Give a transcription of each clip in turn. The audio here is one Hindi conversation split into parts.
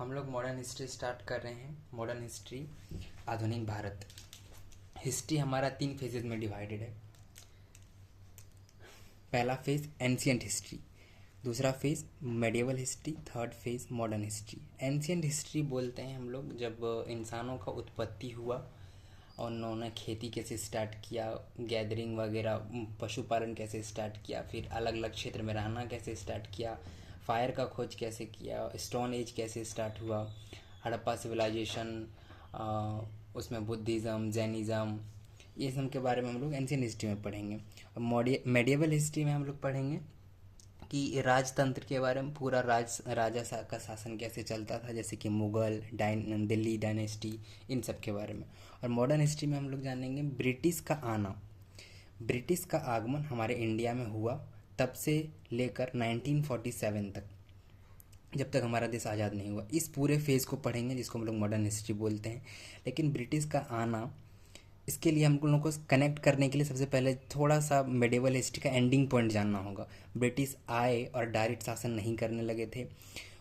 हम लोग मॉडर्न हिस्ट्री स्टार्ट कर रहे हैं। मॉडर्न हिस्ट्री, आधुनिक भारत। हिस्ट्री हमारा 3 फेजेज में डिवाइडेड है। पहला फेज एंशियंट हिस्ट्री, दूसरा phase medieval history, third phase modern history. Ancient history बोलते हैं हम लोग जब इंसानों का उत्पत्ति हुआ और उन्होंने खेती कैसे स्टार्ट किया, गैदरिंग वगैरह, पशुपालन कैसे स्टार्ट किया, फिर अलग अलग क्षेत्र में रहना कैसे स्टार्ट किया, फायर का खोज कैसे किया, स्टोन एज कैसे स्टार्ट हुआ, हड़प्पा सिविलाइजेशन, उसमें बुद्धिज़्म, जैनिज़्म, ये सब के बारे में हम लोग एंशियंट हिस्ट्री में पढ़ेंगे। और मेडिएवल हिस्ट्री में हम लोग पढ़ेंगे कि राजतंत्र के बारे में, पूरा का शासन कैसे चलता था, जैसे कि मुग़ल, दिल्ली डायनेस्टी, इन सब के बारे में। और मॉडर्न हिस्ट्री में हम लोग जानेंगे ब्रिटिश का आना, ब्रिटिश का आगमन हमारे इंडिया में हुआ तब से लेकर 1947 तक, जब तक हमारा देश आज़ाद नहीं हुआ। इस पूरे फेज़ को पढ़ेंगे जिसको हम लोग मॉडर्न हिस्ट्री बोलते हैं। लेकिन ब्रिटिश का आना, इसके लिए हम लोगों को कनेक्ट करने के लिए सबसे पहले थोड़ा सा मेडिएवल हिस्ट्री का एंडिंग पॉइंट जानना होगा। ब्रिटिश आए और डायरेक्ट शासन नहीं करने लगे थे।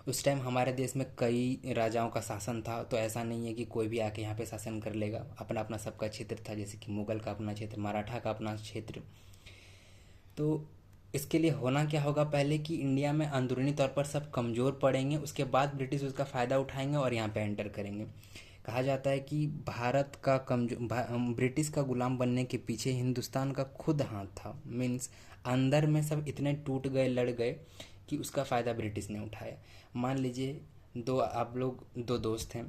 उस टाइम हमारे देश में कई राजाओं का शासन था, तो ऐसा नहीं है कि कोई भी आके यहाँ पे शासन कर लेगा। अपना अपना सबका क्षेत्र था, जैसे कि मुग़ल का अपना क्षेत्र, मराठा का अपना क्षेत्र। तो इसके लिए होना क्या होगा, पहले कि इंडिया में अंदरूनी तौर पर सब कमज़ोर पड़ेंगे, उसके बाद ब्रिटिश उसका फ़ायदा उठाएंगे और यहाँ पे एंटर करेंगे। कहा जाता है कि भारत का ब्रिटिश का गुलाम बनने के पीछे हिंदुस्तान का खुद हाथ था। मीन्स अंदर में सब इतने टूट गए, लड़ गए कि उसका फ़ायदा ब्रिटिश ने उठाया। मान लीजिए आप लोग दो दोस्त हैं,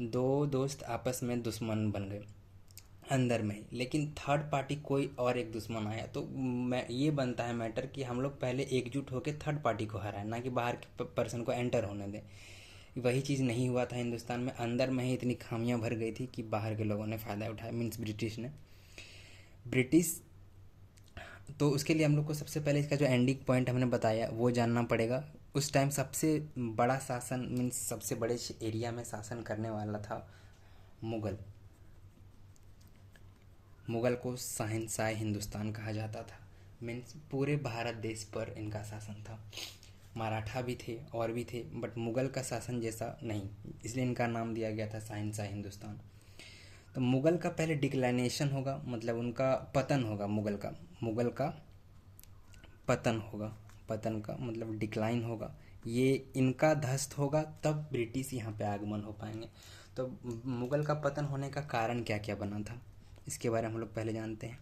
दो दोस्त आपस में दुश्मन बन गए अंदर में ही, लेकिन थर्ड पार्टी कोई और एक दुश्मन आया, तो मैं ये बनता है मैटर कि हम लोग पहले एकजुट होकर थर्ड पार्टी को हराएं, ना कि बाहर के पर्सन को एंटर होने दें। वही चीज़ नहीं हुआ था हिंदुस्तान में। अंदर में ही इतनी खामियां भर गई थी कि बाहर के लोगों ने फ़ायदा उठाया, मीन्स ब्रिटिश ने। ब्रिटिश, तो उसके लिए हम लोग को सबसे पहले इसका जो एंडिंग पॉइंट हमने बताया वो जानना पड़ेगा। उस टाइम सबसे बड़ा शासन, मीन्स सबसे बड़े एरिया में शासन करने वाला था मुग़ल। मुग़ल को शहंशाह हिंदुस्तान कहा जाता था। मीन्स पूरे भारत देश पर इनका शासन था। मराठा भी थे और भी थे, बट मुग़ल का शासन जैसा नहीं, इसलिए इनका नाम दिया गया था शहंशाह हिंदुस्तान। तो मुग़ल का पहले डिक्लाइनेशन होगा, मतलब उनका पतन होगा। मुग़ल का पतन होगा, पतन का मतलब डिक्लाइन होगा। ये इनका ध्वस्त होगा तब ब्रिटिश यहाँ पे आगमन हो पाएंगे। तो मुग़ल का पतन होने का कारण क्या क्या बना था, इसके बारे में हम लोग पहले जानते हैं।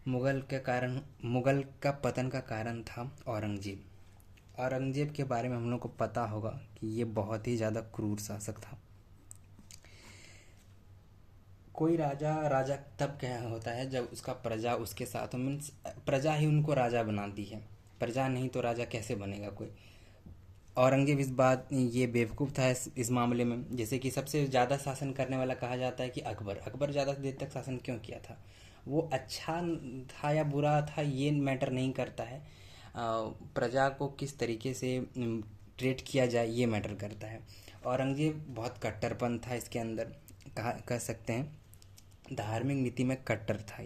मुग़ल का पतन का कारण था औरंगज़ेब। औरंगज़ेब के बारे में हम लोग को पता होगा कि ये बहुत ही ज़्यादा क्रूर शासक था। कोई राजा तब क्या होता है जब उसका प्रजा उसके साथ हो, मीन्स प्रजा ही उनको राजा बनाती है। प्रजा नहीं तो राजा कैसे बनेगा कोई। औरंगज़ेब इस बात ये बेवकूफ़ था इस मामले में। जैसे कि सबसे ज़्यादा शासन करने वाला कहा जाता है कि अकबर ज़्यादा देर तक शासन क्यों किया था, वो अच्छा था या बुरा था ये मैटर नहीं करता है। प्रजा को किस तरीके से ट्रीट किया जाए ये मैटर करता है। औरंगज़ेब बहुत कट्टरपन था इसके अंदर, कह सकते हैं धार्मिक नीति में कट्टर था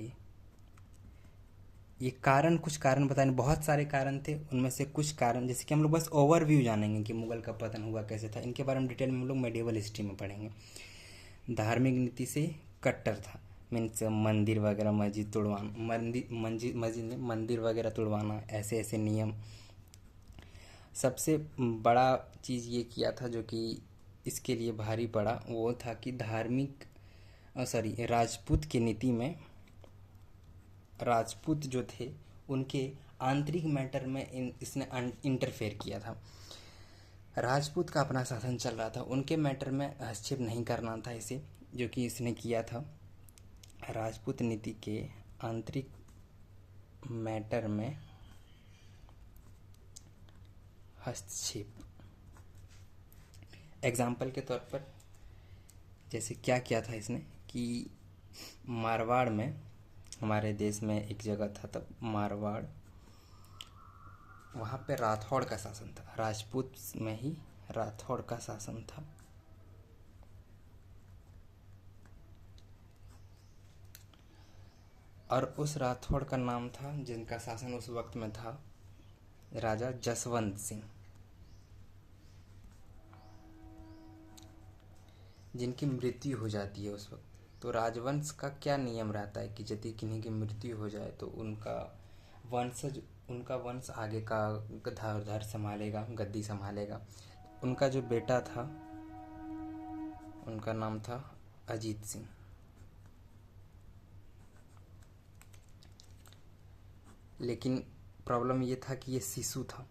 ये कारण, कुछ कारण बताने, बहुत सारे कारण थे, उनमें से कुछ कारण जैसे कि हम लोग बस ओवरव्यू जानेंगे कि मुग़ल का पतन हुआ कैसे था। इनके बारे में डिटेल में हम लोग मेडिएवल हिस्ट्री में पढ़ेंगे। धार्मिक नीति से कट्टर था, मीन्स मंदिर वगैरह, मस्जिद तोड़वाना, मंदिर वगैरह तोड़वाना, ऐसे ऐसे नियम। सबसे बड़ा चीज़ ये किया था जो कि इसके लिए भारी पड़ा, वो था कि राजपूत की नीति में राजपूत जो थे उनके आंतरिक मैटर में इसने इंटरफेयर किया था। राजपूत का अपना शासन चल रहा था, उनके मैटर में हस्तक्षेप नहीं करना था इसे, जो कि इसने किया था। राजपूत नीति के आंतरिक मैटर में हस्तक्षेप। एग्जाम्पल के तौर पर जैसे क्या किया था इसने कि मारवाड़ में, हमारे देश में एक जगह था तब मारवाड़, वहाँ पे राठौड़ का शासन था। राजपूत में ही राठौड़ का शासन था। और उस राठौड़ का नाम था, जिनका शासन उस वक्त में था, राजा जसवंत सिंह। जिनकी मृत्यु हो जाती है उस वक्त, तो राजवंश का क्या नियम रहता है कि यदि किन्हीं की मृत्यु हो जाए तो वंशज उनका वंश आगे का गद्दार संभालेगा, गद्दी संभालेगा। उनका जो बेटा था उनका नाम था अजीत सिंह। लेकिन प्रॉब्लम ये था कि ये शिशु था,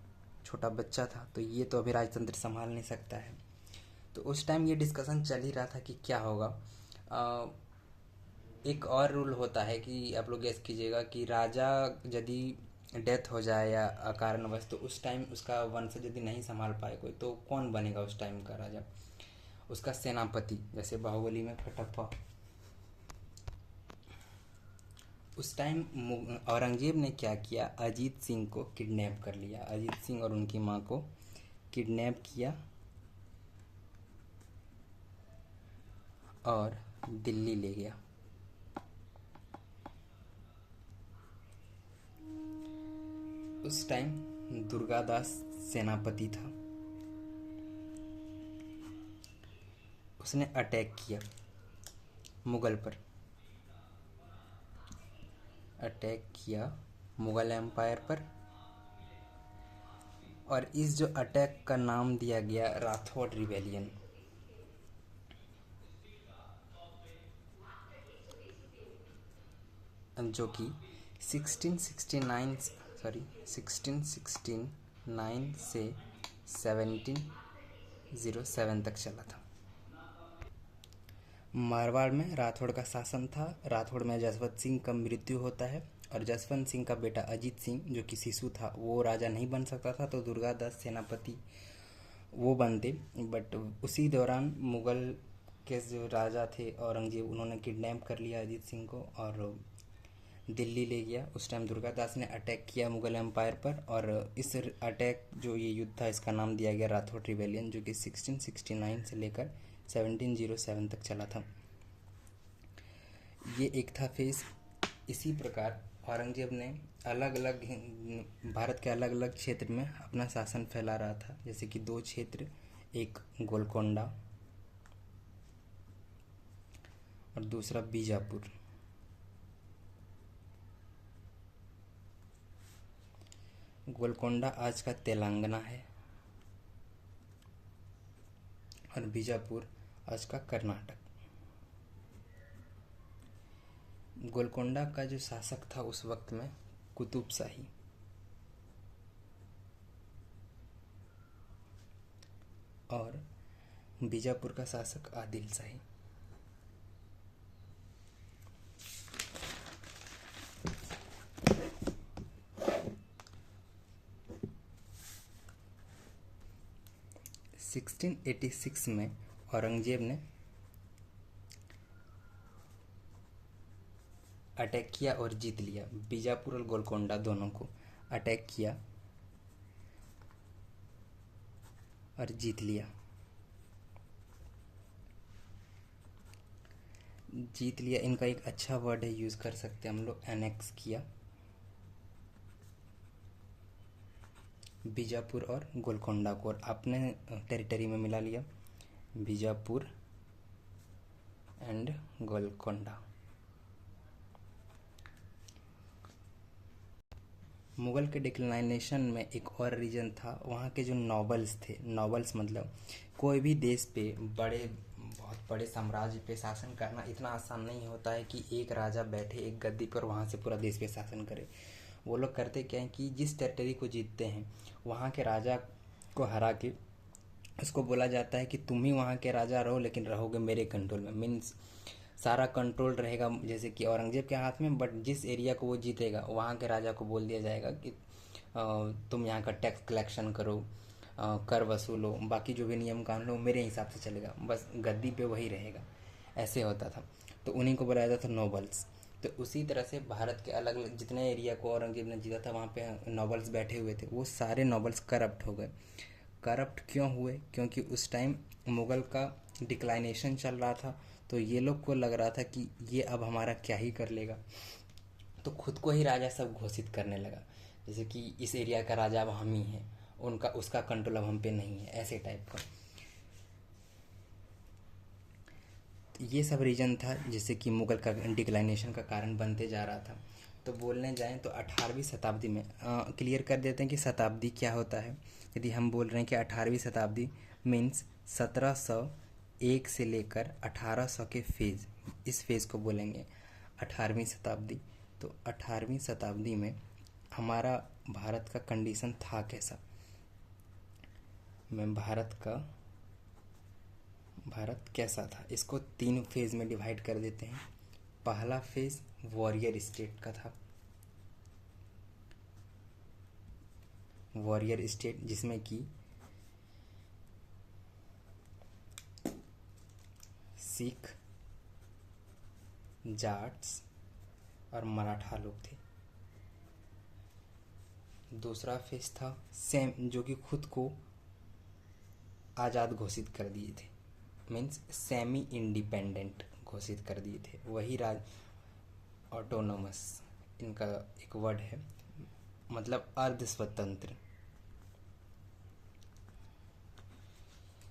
छोटा बच्चा था, तो ये तो अभी राजतंत्र संभाल नहीं सकता है। तो उस टाइम ये डिस्कशन चल ही रहा था कि क्या होगा। एक और रूल होता है कि आप लोग गेस कीजिएगा कि राजा यदि डेथ हो जाए या अकारणवश, तो उस टाइम उसका वंश यदि नहीं संभाल पाए कोई, तो कौन बनेगा उस टाइम का राजा? उसका सेनापति, जैसे बाहुबली में कटप्पा। उस टाइम औरंगजेब ने क्या किया, अजीत सिंह को किडनैप कर लिया। अजीत सिंह और उनकी माँ को किडनैप किया और दिल्ली ले गया। उस टाइम दुर्गादास सेनापति था। उसने अटैक किया मुगल पर, अटैक किया मुगल एम्पायर पर, और इस जो अटैक का नाम दिया गया राठौड़ रिबेलियन। जो कि 1669 से 1707 तक चला था। मारवाड़ में राठौड़ का शासन था। राठौड़ में जसवंत सिंह का मृत्यु होता है और जसवंत सिंह का बेटा अजीत सिंह जो कि शिशु था वो राजा नहीं बन सकता था, तो दुर्गादास सेनापति वो बनते। बट उसी दौरान मुगल के जो राजा थे औरंगजेब, उन्होंने किडनैप कर लिया अजीत सिंह को और दिल्ली ले गया। उस टाइम दुर्गादास ने अटैक किया मुगल एम्पायर पर, और इस अटैक जो ये युद्ध था इसका नाम दिया गया राठौड़ रिबेलियन, जो कि 1669 से लेकर 1707 तक चला था। ये एक था फेज। इसी प्रकार औरंगजेब ने अलग अलग भारत के अलग अलग क्षेत्र में अपना शासन फैला रहा था, जैसे कि 2 क्षेत्र, एक गोलकोंडा और दूसरा बीजापुर। गोलकोंडा आज का तेलंगाना है और बीजापुर आज का कर्नाटक। गोलकोंडा का जो शासक था उस वक्त में कुतुब शाही, और बीजापुर का शासक आदिल शाही। सिक्सटीन 1686 में औरंगजेब ने अटैक किया और जीत लिया। बीजापुर और गोलकोंडा दोनों को अटैक किया और जीत लिया। जीत लिया, इनका एक अच्छा वर्ड है, यूज़ कर सकते हैं हम लोग, एनेक्स किया बीजापुर और गोलकोंडा को, और अपने टेरिटरी में मिला लिया। बीजापुर एंड गोलकोंडा। मुग़ल के डिक्लाइनेशन में एक और रीज़न था, वहाँ के जो नॉबल्स थे। नॉबल्स मतलब कोई भी देश पे बहुत बड़े साम्राज्य पे शासन करना इतना आसान नहीं होता है कि एक राजा बैठे एक गद्दी पर वहाँ से पूरा देश पे शासन करे। वो लोग करते क्या है कि जिस टेरिटरी को जीतते हैं वहाँ के राजा को हरा के उसको बोला जाता है कि तुम ही वहाँ के राजा रहो, लेकिन रहोगे मेरे कंट्रोल में। मीन्स सारा कंट्रोल रहेगा जैसे कि औरंगजेब के हाथ में, बट जिस एरिया को वो जीतेगा वहाँ के राजा को बोल दिया जाएगा कि तुम यहाँ का टैक्स कलेक्शन करो, कर वसूलो, बाकी जो भी नियम कानून हो मेरे हिसाब से चलेगा, बस गद्दी पे वही रहेगा। ऐसे होता था, तो उन्हीं को बुलाया जाता था नोबल्स। तो उसी तरह से भारत के अलग अलग जितने एरिया को औरंगजेब ने जीता था वहाँ पे नोबल्स बैठे हुए थे, वो सारे नोबल्स करप्ट हो गए। करप्ट क्यों हुए? क्योंकि उस टाइम मुग़ल का डिक्लाइनेशन चल रहा था, तो ये लोग को लग रहा था कि ये अब हमारा क्या ही कर लेगा, तो खुद को ही राजा सब घोषित करने लगा, जैसे कि इस एरिया का राजा अब हम ही हैं, उसका कंट्रोल अब हम पे नहीं है, ऐसे टाइप का। तो ये सब रीजन था जिससे कि मुगल का डिक्लाइनेशन का कारण बनते जा रहा था। तो बोलने जाएं तो 18वीं शताब्दी में क्लियर कर देते हैं कि शताब्दी क्या होता है। यदि हम बोल रहे हैं कि 18वीं शताब्दी मीन्स 1701 से लेकर 1800 के फेज़, इस फेज़ को बोलेंगे 18वीं शताब्दी। तो 18वीं शताब्दी में हमारा भारत का कंडीशन था कैसा, मैं भारत कैसा था इसको 3 फेज़ में डिवाइड कर देते हैं। पहला फेज़ वॉरियर स्टेट का था, वॉरियर स्टेट जिसमें कि सिख, जाट्स और मराठा लोग थे। दूसरा फेज था सेम, जो कि खुद को आज़ाद घोषित कर दिए थे, मीन्स सेमी इंडिपेंडेंट घोषित कर दिए थे, वही ऑटोनोमस इनका एक वर्ड है, मतलब अर्ध स्वतंत्र।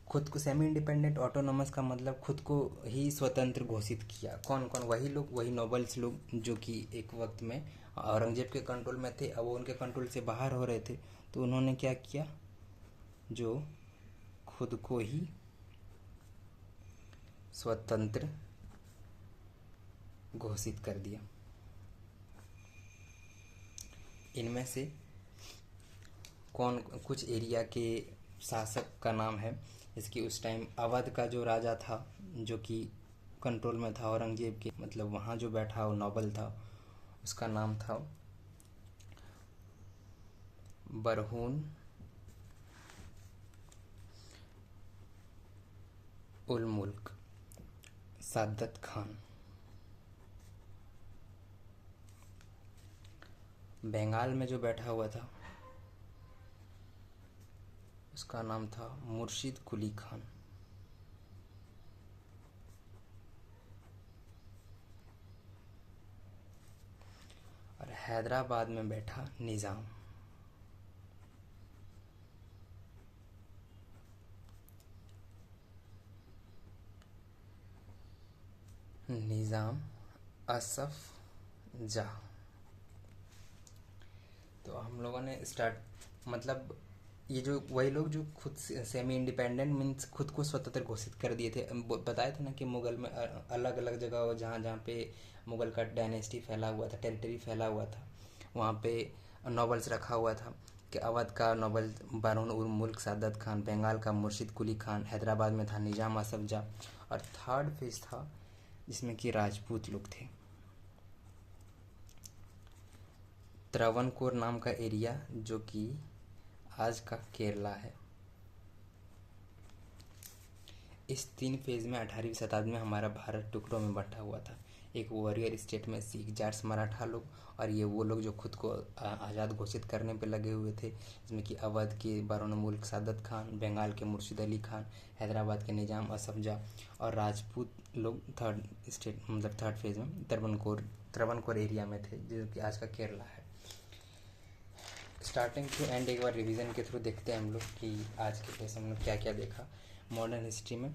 खुद को सेमी इंडिपेंडेंट ऑटोनोमस का मतलब खुद को ही स्वतंत्र घोषित किया। कौन कौन? वही लोग, वही नोबल्स लोग जो कि एक वक्त में औरंगजेब के कंट्रोल में थे, अब वो उनके कंट्रोल से बाहर हो रहे थे, तो उन्होंने क्या किया, जो खुद को ही स्वतंत्र घोषित कर दिया। इनमें से कौन, कुछ एरिया के शासक का नाम है, इसकी उस टाइम अवध का जो राजा था जो कि कंट्रोल में था औरंगजेब के, मतलब वहाँ जो बैठा वो नोबल था, उसका नाम था बरहून उल मुल्क सादत खान। बंगाल में जो बैठा हुआ था उसका नाम था मुर्शिद कुली खान। और हैदराबाद में बैठा निज़ाम। निज़ाम असफ जहाँ। तो हम लोगों ने स्टार्ट, मतलब ये जो वही लोग जो खुद सेमी इंडिपेंडेंट मीन्स खुद को स्वतंत्र घोषित कर दिए थे। बताया था ना कि मुगल में अलग अलग जगह जहाँ जहाँ पे मुगल का डायनेस्टी फैला हुआ था, टेरिटरी फैला हुआ था, वहाँ पे नोबल्स रखा हुआ था कि अवध का नोबल बरहून उल मुल्क सादत खान, बंगाल का मुर्शिद कुली खान, हैदराबाद में था निज़ाम असफ जहाँ, और थर्ड फेज था जिसमें कि राजपूत लोग थे। त्रावणकोर नाम का एरिया जो कि आज का केरला है। इस 3 फेज में 18वीं शताब्दी में हमारा भारत टुकड़ों में बंटा हुआ था। एक वॉरियर स्टेट में सिख, जाट्स, मराठा लोग, और ये वो लोग जो खुद को आज़ाद घोषित करने पे लगे हुए थे, जिसमें कि अवध के बरहून मुल्क सादत खान, बंगाल के मुर्शिद अली खान, हैदराबाद के निज़ाम असफ जहाँ, और राजपूत लोग थर्ड स्टेट मतलब थर्ड फेज में त्रावणकोर एरिया में थे, जो कि आज का केरला है। स्टार्टिंग टू एंड एक बार रिवीजन के थ्रू देखते हैं हम लोग कि आज के केस हम लोग क्या क्या देखा। मॉडर्न हिस्ट्री में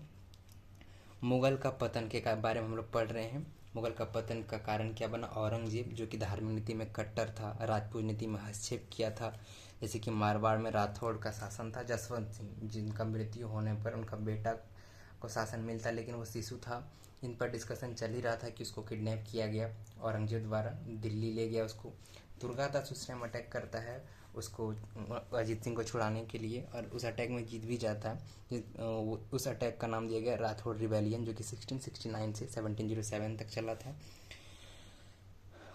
मुगल का पतन के बारे में हम लोग पढ़ रहे हैं। मुगल का पतन का कारण क्या बना? औरंगजेब जो कि धार्मिक नीति में कट्टर था, राजपूत नीति में हस्तक्षेप किया था। जैसे कि मारवाड़ में राठौड़ का शासन था, जसवंत सिंह, जिनका मृत्यु होने पर उनका बेटा को शासन मिलता, लेकिन वो शिशु था। इन पर डिस्कशन चल ही रहा था कि उसको किडनैप किया गया औरंगजेब द्वारा, दिल्ली ले गया उसको। दुर्गादास उस टाइम अटैक करता है उसको, अजीत सिंह को छुड़ाने के लिए, और उस अटैक में जीत भी जाता है। उस अटैक का नाम दिया गया राठौड़ रिबेलियन, जो कि 1669 से 1707 तक चला था।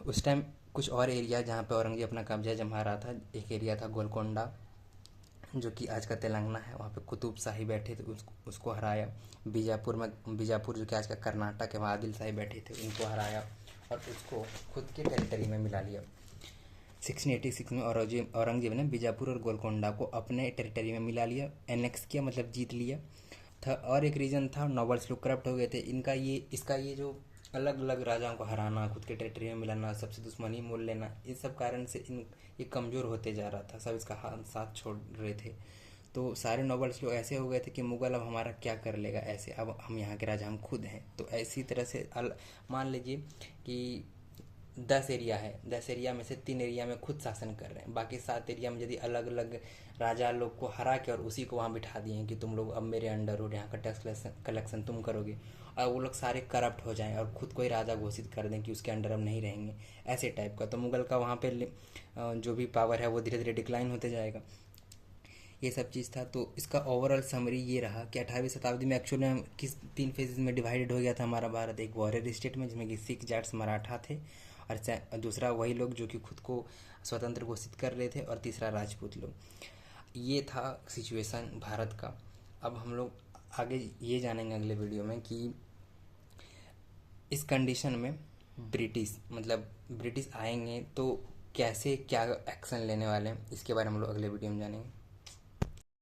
उस टाइम कुछ और एरिया जहाँ पे औरंगजेब अपना कब्जा जमा रहा था, एक एरिया था गोलकोंडा जो कि आज का तेलंगाना है, वहाँ पे कुतुब शाही बैठे थे, उसको हराया। बीजापुर जो कि आज का कर्नाटक है, वहाँ आदिल शाही बैठे थे, उनको हराया और उसको खुद के टेरिटरी में मिला लिया। 1686 में औरंगजेब ने बीजापुर और गोलकोंडा को अपने टेरिटरी में मिला लिया, एनेक्स किया, मतलब जीत लिया था। और एक रीज़न था, नोबल्स लोग करप्ट हो गए थे। इसका ये जो अलग अलग राजाओं को हराना, खुद के टेरिटरी में मिलाना, सबसे दुश्मनी मोल लेना, इस सब कारण से ये कमज़ोर होते जा रहा था, सब इसका साथ छोड़ रहे थे। तो सारे नॉवेल्स लोग ऐसे हो गए थे कि मुगल अब हमारा क्या कर लेगा, ऐसे अब हम यहाँ के राजा हम खुद हैं। तो ऐसी तरह से मान लीजिए कि 10 एरिया है, 10 एरिया में से 3 एरिया में खुद शासन कर रहे हैं, बाकी 7 एरिया में यदि अलग अलग राजा लोग को हरा के और उसी को वहाँ बिठा दिए हैं कि तुम लोग अब मेरे अंडर हो, यहाँ का टैक्स कलेक्शन तुम करोगे, और वो लोग सारे करप्ट हो जाएं और खुद को ही राजा घोषित कर दें कि उसके अंडर अब नहीं रहेंगे, ऐसे टाइप का। तो मुगल का वहाँ पे जो भी पावर है वो धीरे धीरे डिक्लाइन होते जाएगा। ये सब चीज़ था। तो इसका ओवरऑल समरी ये रहा कि 18वीं शताब्दी में एक्चुअली में किस 3 फेजेस में डिवाइडेड हो गया था हमारा भारत। एक वॉरियर स्टेट में जिसमें कि सिख, जाट्स, मराठा थे, और दूसरा वही लोग जो कि खुद को स्वतंत्र घोषित कर रहे थे, और तीसरा राजपूत लोग। ये था सिचुएशन भारत का। अब हम लोग आगे ये जानेंगे अगले वीडियो में कि इस कंडीशन में ब्रिटिश आएंगे तो कैसे क्या एक्शन लेने वाले हैं, इसके बारे में हम लोग अगले वीडियो में जानेंगे।